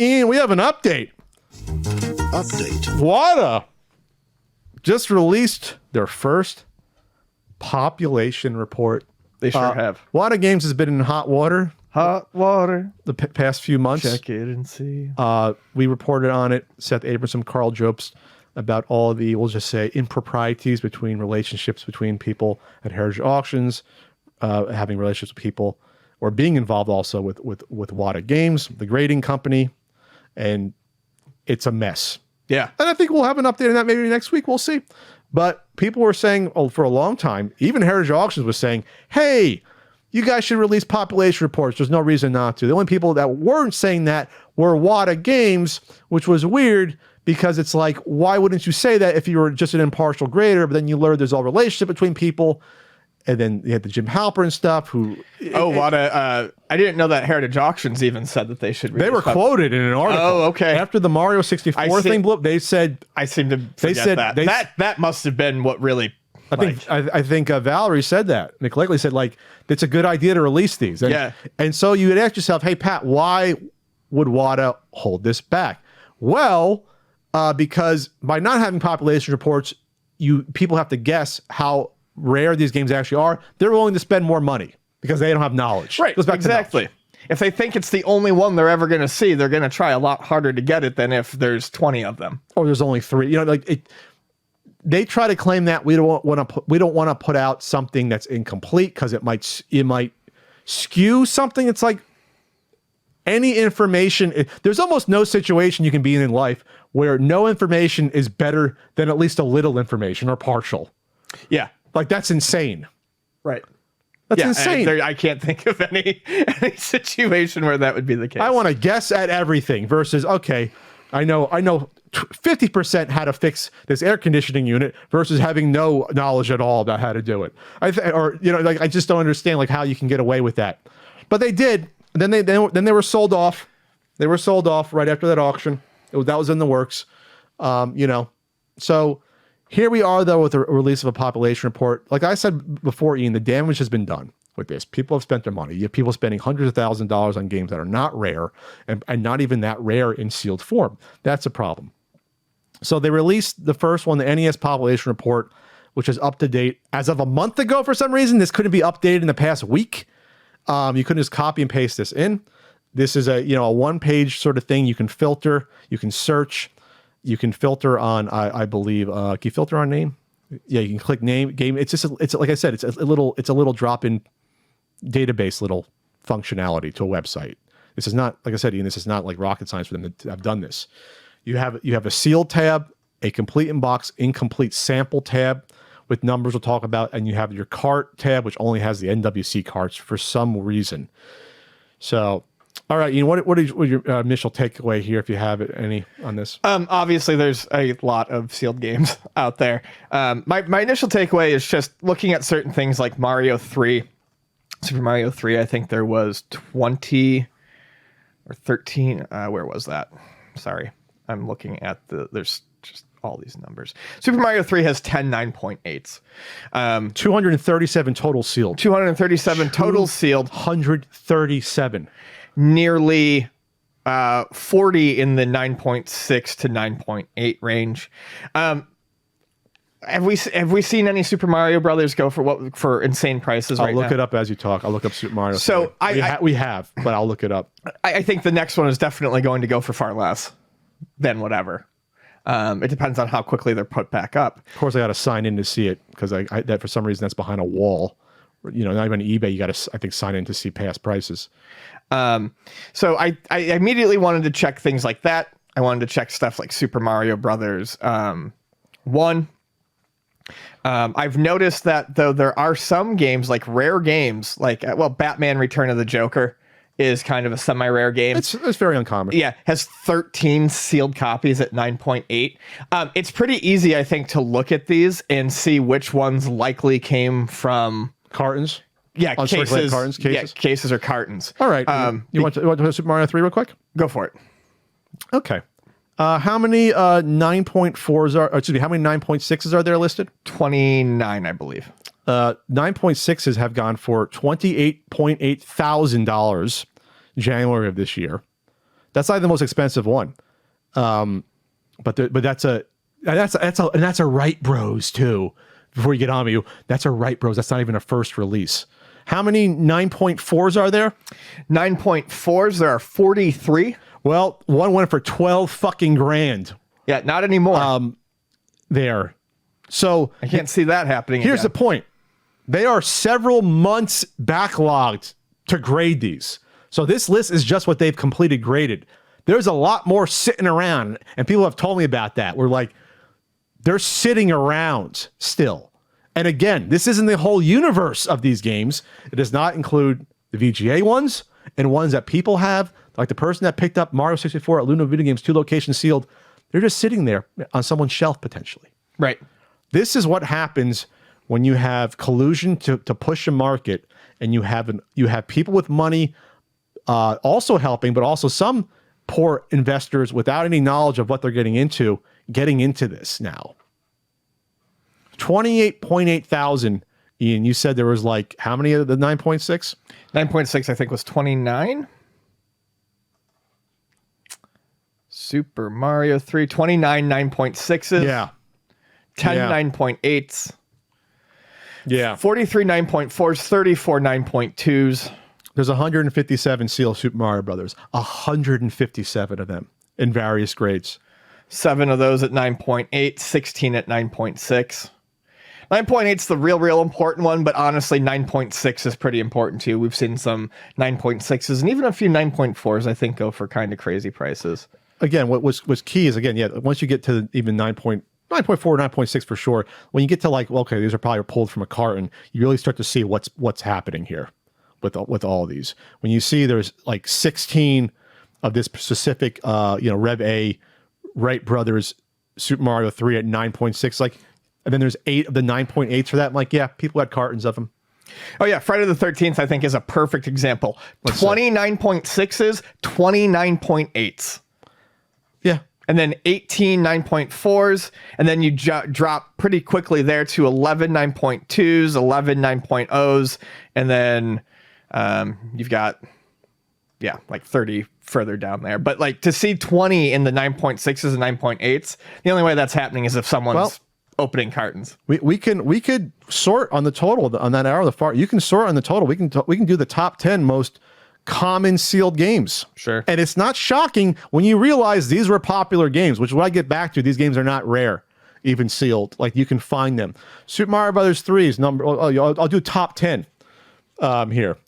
Ian, we have an update. WATA just released their first population report. They sure have. WATA Games has been in hot water. Hot water. The past few months. Check it and see. We reported on it. Seth Abramson, Carl Jobst, about all the, we'll just say, improprieties between relationships between people at Heritage Auctions, having relationships with people, or being involved also with WATA Games, the grading company, and it's a mess. Yeah. And I think we'll have an update on that maybe next week. We'll see. But people were saying for a long time, even Heritage Auctions was saying, hey, you guys should release population reports. There's no reason not to. The only people that weren't saying that were WATA Games, which was weird because it's like, why wouldn't you say that if you were just an impartial grader? But then you learn there's all relationship between people. And then you had the Jim Halpern stuff who... WATA... I didn't know that Heritage Auctions even said that they should... They were quoted in an article. Oh, okay. After the Mario 64 thing blew up, they said... I seem to forget that. That must have been what really... I think Valerie said that. Nick Lakely said, like, it's a good idea to release these. And, yeah. And so you would ask yourself, hey, Pat, why would WATA hold this back? Well, because by not having population reports, people have to guess how rare these games actually are. They're willing to spend more money because they don't have knowledge. Right, exactly. If they think it's the only one they're ever going to see, they're going to try a lot harder to get it than if there's 20 of them. Or there's only 3. You know, like it... They try to claim that we don't want to put out something that's incomplete because it might skew something. It's like any information. There's almost no situation you can be in life where no information is better than at least a little information or partial. Yeah, like that's insane. Right. That's insane. I can't think of any situation where that would be the case. I want to guess at everything versus okay, I know 50% how to fix this air conditioning unit versus having no knowledge at all about how to do it. I just don't understand like how you can get away with that. But they did. Then they were sold off. They were sold off right after that auction. That was in the works. So here we are though with the release of a population report. Like I said before, Ian, the damage has been done with this. People have spent their money. You have people spending hundreds of thousands of dollars on games that are not rare and not even that rare in sealed form. That's a problem. So they released the first one, the NES population report, which is up to date as of a month ago. For some reason, this couldn't be updated in the past week. You couldn't just copy and paste this in. This is a one-page sort of thing. You can filter, you can search, you can filter on, I believe, can you filter on name? Yeah, you can click name, game. It's just, it's like I said, it's a little drop-in database little functionality to a website. This is not, like I said, Ian, this is not like rocket science for them to have done this. You have a sealed tab, a complete inbox, incomplete sample tab with numbers we'll talk about, and you have your cart tab, which only has the NWC carts for some reason. So, all right, Ian, what is your initial takeaway here, if you have any on this? Obviously, there's a lot of sealed games out there. My initial takeaway is just looking at certain things like Mario 3. Super Mario 3, I think there was 20 or 13. Where was that? Sorry. I'm looking at there's just all these numbers. Super Mario 3 has 10 9.8s. 237 total sealed. 237 total sealed. 137. Nearly 40 in the 9.6 to 9.8 range. Have we seen any Super Mario Brothers go for insane prices right now? I'll look it up as you talk. I'll look up Super Mario. So we have, but I'll look it up. I think the next one is definitely going to go for far less than whatever. It depends on how quickly they're put back up. Of course, I got to sign in to see it because that for some reason that's behind a wall. Not even on eBay. You got to, I think, sign in to see past prices. So I immediately wanted to check things like that. I wanted to check stuff like Super Mario Brothers 1. I've noticed that though there are some games, like rare games, like Batman Return of the Joker is kind of a semi-rare game. It's very uncommon. Yeah, has 13 sealed copies at 9.8. It's pretty easy, I think, to look at these and see which ones likely came from cartons. Yeah, cases. Cartons, cases. Yeah, cases or cartons. All right. You want to Super Mario 3 real quick? Go for it. Okay. How many 9.4s are? Excuse me. How many 9.6s are there listed? 29, I believe. 9.6s have gone for $28,800 January of this year. That's not the most expensive one. But that's a Right Bros too. Before you get on me, that's a Right Bros. That's not even a first release. How many 9.4s are there? 9.4s, there are 43. Well, one went for 12 fucking grand. Yeah, not anymore. There. So I can't see that happening. here's the again. point. They are several months backlogged to grade these. So this list is just what they've completed graded. There's a lot more sitting around, and people have told me about that. We're like, they're sitting around still. And again, this isn't the whole universe of these games. It does not include the VGA ones and ones that people have, like the person that picked up Mario 64 at Luna Video Games 2 location sealed. They're just sitting there on someone's shelf potentially. Right. This is what happens when you have collusion to push a market, and you have people with money also helping, but also some poor investors without any knowledge of what they're getting into this now. 28.8 thousand. Ian, you said there was like how many of the 9.6? 9.6, I think, was 29. Super Mario 3, 29 9.6s. Yeah. 10 Yeah. 9.8s. Yeah. 43 9.4s, 34 9.2s. There's 157 sealed Super Mario Brothers. 157 of them in various grades. 7 of those at 9.8, 16 at 9.6. 9.8 is the real important one, but honestly, 9.6 is pretty important too. We've seen some 9.6s and even a few 9.4s, I think, go for kind of crazy prices. Again, what was key is, again, yeah, once you get to even 9.4, 9.6 for sure, when you get to like, well, okay, these are probably pulled from a carton, you really start to see what's happening here with all of these. When you see there's like 16 of this specific, Rev A, Wright Brothers, Super Mario 3 at 9.6, like, and then there's 8 of the 9.8s for that. I'm like, yeah, people had cartons of them. Oh yeah, Friday the 13th, I think, is a perfect example. 29.6s, 29.8s. Yeah. And then 18 9.4s, and then you drop pretty quickly there to 11 9.2s, 11 9.0s, and then you've got, like 30 further down there. But like to see 20 in the 9.6s and 9.8s, the only way that's happening is if someone's opening cartons. We could sort on the total on that arrow. The far you can sort on the total. We can do the top 10 most common sealed games. Sure. And it's not shocking when you realize these were popular games, which is what I get back to. These games are not rare, even sealed. Like you can find them. Super Mario Brothers 3 is number. I'll do top 10 here.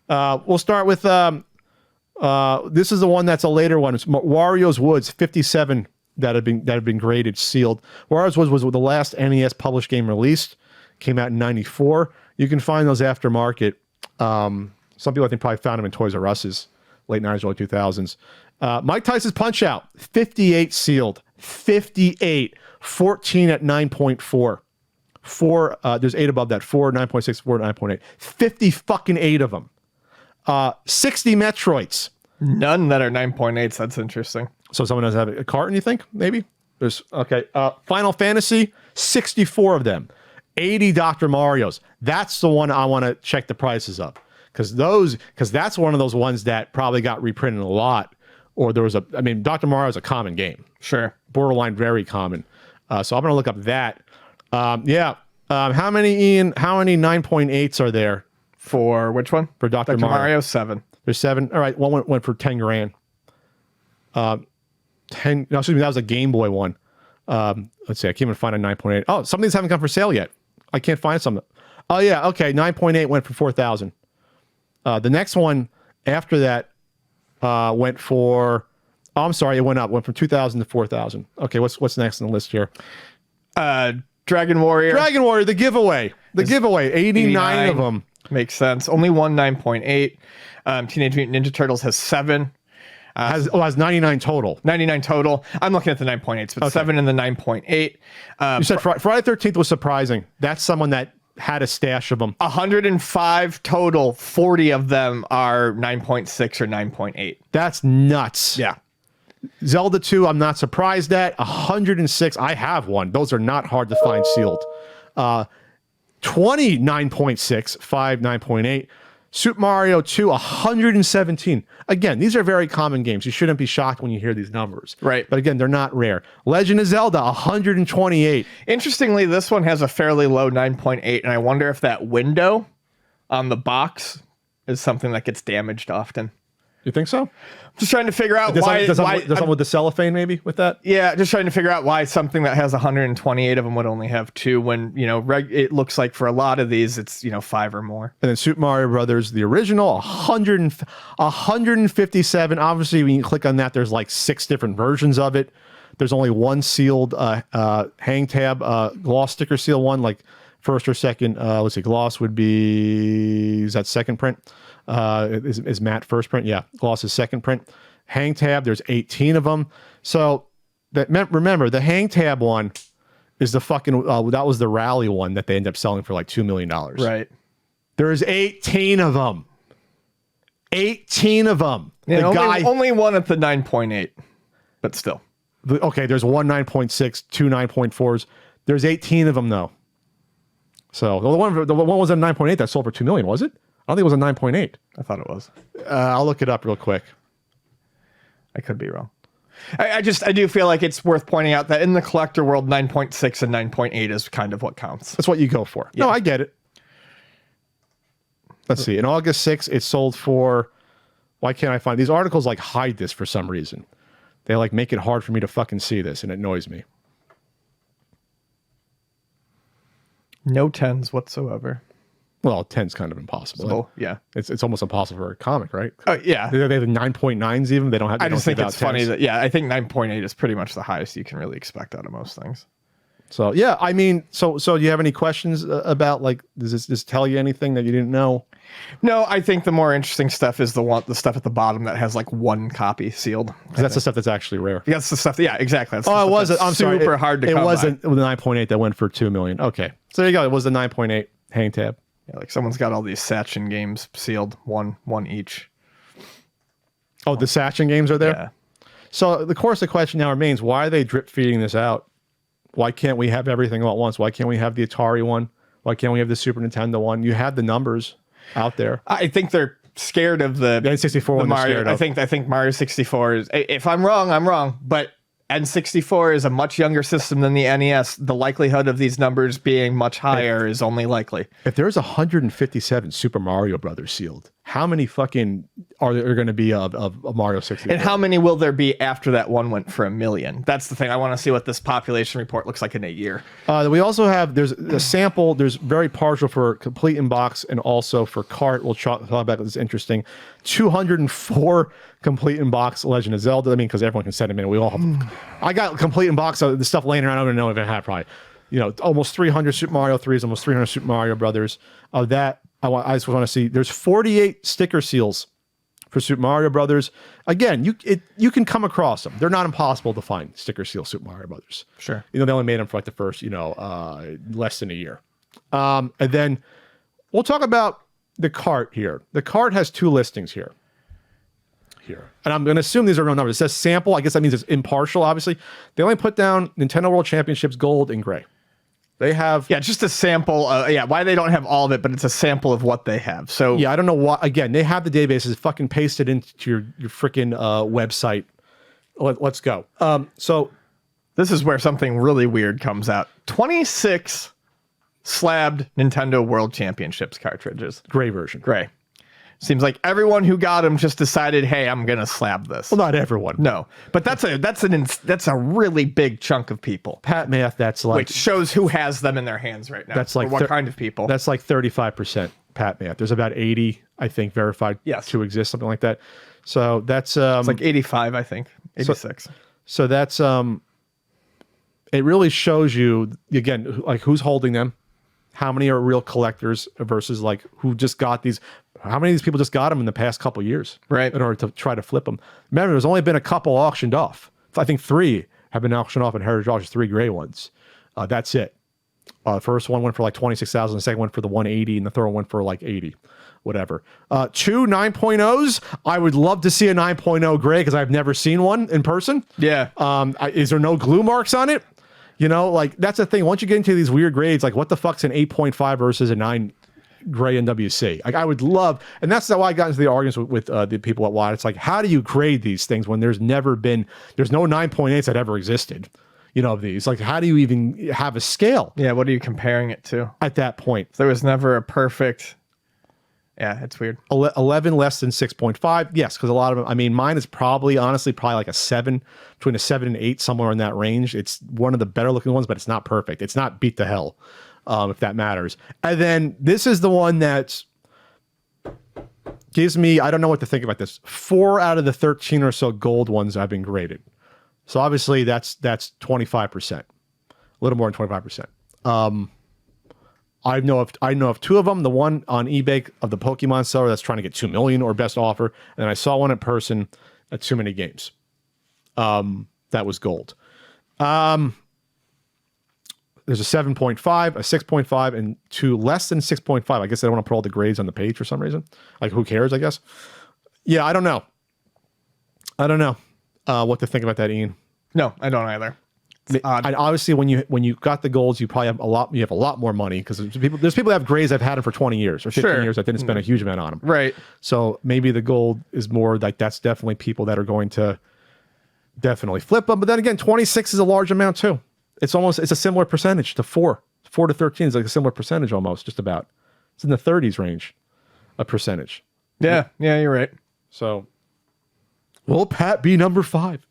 We'll start with this is the one that's a later one. It's Wario's Woods 57 that have been graded sealed. Wario's Woods was the last NES published game released. Came out in '94. You can find those aftermarket. Some people I think probably found them in Toys R Us's late 90s, early 2000s. Mike Tyson's Punch Out 58 sealed. 58. 14 at 9.4. 4. There's 8 above that. 4, 9.6, 4, 9.8. 50 fucking 8 of them. 60 Metroids. None that are 9.8s. That's interesting. So someone does have a carton, you think? Maybe? There's okay. Final Fantasy, 64 of them. 80 Dr. Marios. That's the one I want to check the prices of. Because that's one of those ones that probably got reprinted a lot. Or there was Dr. Mario is a common game. Sure. Borderline very common. So I'm going to look up that. How many, Ian, 9.8s are there? For which one? For Dr. Mario 7. There's 7. All right, one went for 10 grand. 10. No, excuse me, that was a Game Boy one. Let's see, I can't even find a 9.8. Oh, some of these haven't come for sale yet. I can't find some. Oh yeah, okay, 9.8 went for 4,000. The next one after that went for. Oh, I'm sorry, it went up. Went from 2,000 to 4,000. Okay, what's next on the list here? Dragon Warrior. Dragon Warrior, the giveaway. 89 of them. Makes sense. Only one 9.8. Teenage Mutant Ninja Turtles has 7. Has 99 total. 99 total. I'm looking at the 9.8s, but 7 in the 9.8. You said Friday 13th was surprising. That's someone that had a stash of them. 105 total. 40 of them are 9.6 or 9.8. That's nuts. Yeah. Zelda 2, I'm not surprised at. 106. I have one. Those are not hard to find sealed. 20, 9.6. 5, 9.8. Super Mario 2, 117. Again, these are very common games. You shouldn't be shocked when you hear these numbers. Right. But again, they're not rare. Legend of Zelda, 128. Interestingly, this one has a fairly low 9.8, and I wonder if that window on the box is something that gets damaged often. You think so? Just trying to figure out Does why. something with the cellophane maybe with that? Yeah, just trying to figure out why something that has 128 of them would only have 2 when, it looks like for a lot of these, it's, 5 or more. And then Super Mario Brothers, the original, 157. Obviously, when you click on that, there's like 6 different versions of it. There's only one sealed hang tab, gloss sticker seal one, like first or second. Let's see, gloss would be, is that second print? Is matte first print? Yeah, gloss is second print. Hang tab, there's 18 of them. So remember, the hang tab one is the fucking, that was the rally one that they ended up selling for like $2 million. Right. There's 18 of them. 18 of them. Yeah, only one at the 9.8, but still. Okay, there's one 9.6, two 9.4s. There's 18 of them though. So the one was at 9.8 that sold for $2 million, was it? I don't think it was a 9.8. I thought it was. I'll look it up real quick. I could be wrong. I do feel like it's worth pointing out that in the collector world, 9.6 and 9.8 is kind of what counts. That's what you go for. Yeah. No, I get it. Let's see. In August 6th, it sold for, why can't I find these articles like hide this for some reason? They like make it hard for me to fucking see this and it annoys me. No 10s whatsoever. Well, 10's kind of impossible. So, yeah. It's almost impossible for a comic, right? Yeah. They have 9.9s even. They don't have. I just think it's funny that, I think 9.8 is pretty much the highest you can really expect out of most things. So yeah, I mean, so do you have any questions about like does this tell you anything that you didn't know? No, I think the more interesting stuff is the stuff at the bottom that has like one copy sealed. That's the stuff that's actually rare. That's the stuff. Yeah, exactly. That's Oh, it wasn't. I'm sorry. Super hard to come by. It wasn't the 9.8 that went for $2 million. Okay, so there you go. It was the 9.8 hang tab. Yeah, like someone's got all these Sachin games sealed, one each. Oh, the Sachin games are there. Yeah. So of course the question now remains: why are they drip feeding this out? Why can't we have everything all at once? Why can't we have the Atari one? Why can't we have the Super Nintendo one? You have the numbers out there. I think they're scared of the N64 one. Mario. I think Mario 64 is. If I'm wrong, but N64 is a much younger system than the NES. The likelihood of these numbers being much higher is only likely. If there's 157 Super Mario Brothers sealed, how many fucking are there going to be of Mario 64? And how many will there be after that one went for $1 million? That's the thing. I want to see what this population report looks like in a year. We also have, there's a sample, there's very partial for complete in box and also for cart. We'll talk about this. Interesting. 204 complete in box Legend of Zelda. I mean, because everyone can send them in. We all have. I got complete in box. The stuff laying around. I don't even know if I have probably, almost 300 Super Mario 3s, almost 300 Super Mario Brothers. Of that, I just want to see. There's 48 sticker seals for Super Mario Brothers. Again, you can come across them. They're not impossible to find. Sticker seal Super Mario Brothers. Sure. They only made them for like the first, less than a year. And then we'll talk about the cart here. The cart has 2 listings here. And I'm going to assume these are real numbers. It says sample. I guess that means it's impartial, obviously. They only put down Nintendo World Championships gold and gray. They have... Yeah, just a sample. Why they don't have all of it, but it's a sample of what they have. So yeah, I don't know why. Again, they have the databases. Fucking paste it into your freaking website. Let's go. So this is where something really weird comes out. 26 slabbed Nintendo World Championships cartridges. gray version. Gray. Seems like everyone who got them just decided, hey, I'm gonna slab this. Well, not everyone. No, but that's a really big chunk of people. Pat math. That's like Which shows who has them in their hands right now. That's like or what kind of people. That's like 35% Pat math. There's about 80, I think, verified to exist, something like that. So that's it's like 85, I think, 86. So that's it really shows you again like who's holding them, how many are real collectors versus like who just got these. How many of these people just got them in the past couple of years, right? In order to try to flip them. Remember, there's only been a couple auctioned off. I think 3 have been auctioned off in Heritage Auctions, 3 gray ones. That's it. First one went for like 26,000. The second one for the 180, and the third one went for like 80, whatever. 2 9.0s. I would love to see a 9.0 gray because I've never seen one in person. Yeah. Is there no glue marks on it? Like that's the thing. Once you get into these weird grades, like what the fuck's an 8.5 versus a 9? gray NWC. Like I would love, and that's how I got into the arguments with the people at Watt. It's like, how do you grade these things when there's no 9.8s that ever existed, of these? Like, how do you even have a scale? Yeah, what are you comparing it to? At that point, There was never a perfect. Yeah, it's weird. 11 less than 6.5. Yes, because a lot of them, I mean, mine is honestly like a 7, between a 7 and 8, somewhere in that range. It's one of the better looking ones, but it's not perfect. It's not beat to hell, if that matters. And then this is the one that gives me, I don't know what to think about this. 4 out of the 13 or so gold ones have been graded. So obviously that's 25%, a little more than 25%. I know of 2 of them. The one on eBay of the Pokemon seller that's trying to get 2 million or best offer, and I saw one in person at Too Many Games. That was gold. There's a 7.5, a 6.5, and 2 less than 6.5. I guess they don't want to put all the grades on the page for some reason. Like, who cares? I guess. Yeah, I don't know. What to think about that, Ian. No, I don't either. And obviously, when you got the golds, you probably have a lot more money, because there's people that have grays that have had them for 20 years or 15 years that didn't spend a huge amount on them. Right. So maybe the gold is more like, that's definitely people that are going to definitely flip them. But then again, 26 is a large amount too. It's a similar percentage to 4 to 13 is like a similar percentage almost, just about. It's in the 30s range, a percentage. Yeah, you're right. So will Pat be number 5?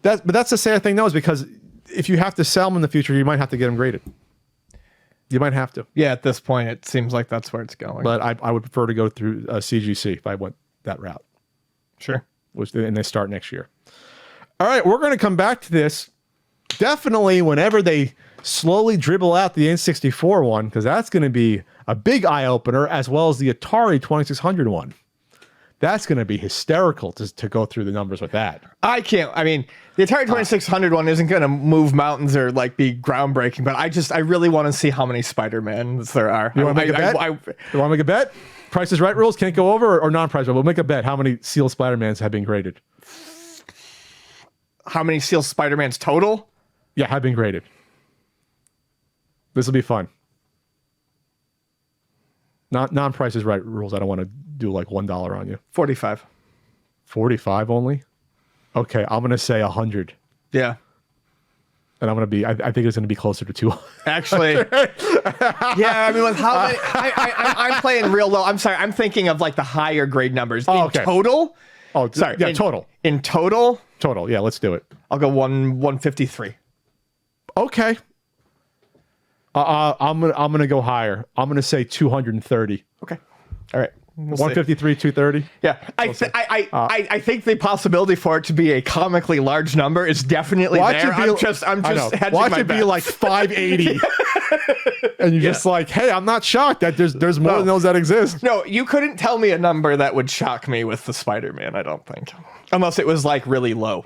But that's the sad thing, though, is because if you have to sell them in the future, you might have to get them graded. You might have to. Yeah, at this point, it seems like that's where it's going. But I would prefer to go through CGC if I went that route. Sure. And they start next year. All right, we're going to come back to this definitely whenever they slowly dribble out the N64 one, because that's going to be a big eye-opener, as well as the Atari 2600 one. That's going to be hysterical to go through the numbers with that. The Atari 2600 one isn't going to move mountains or like be groundbreaking, but I really want to see how many Spider-Mans there are. You want to make a bet? You want to make a bet? Price is Right rules can't go over, or non-price. We'll make a bet. How many sealed Spider-Mans have been graded? How many sealed Spider-Mans total? Yeah, have been graded. This will be fun. Non-price is Right rules. I don't want to do like $1 on you. 45. 45 only? Okay, I'm going to say 100. Yeah. And I'm going to be, I think it's going to be closer to 200. Actually. Yeah, with how many, I'm playing real low. I'm sorry. I'm thinking of like the higher grade numbers. In total? Oh, sorry. Yeah, total. In total? Total. Yeah, let's do it. I'll go 153. Okay. I'm gonna go higher. I'm gonna say 230. Okay. All right. 153, 230. Yeah, I think the possibility for it to be a comically large number is definitely there. I'm just hedging watch my it bets. be like 580, and you're just like, hey, I'm not shocked that there's more than those that exist. No, you couldn't tell me a number that would shock me with the Spider-Man. I don't think, unless it was like really low.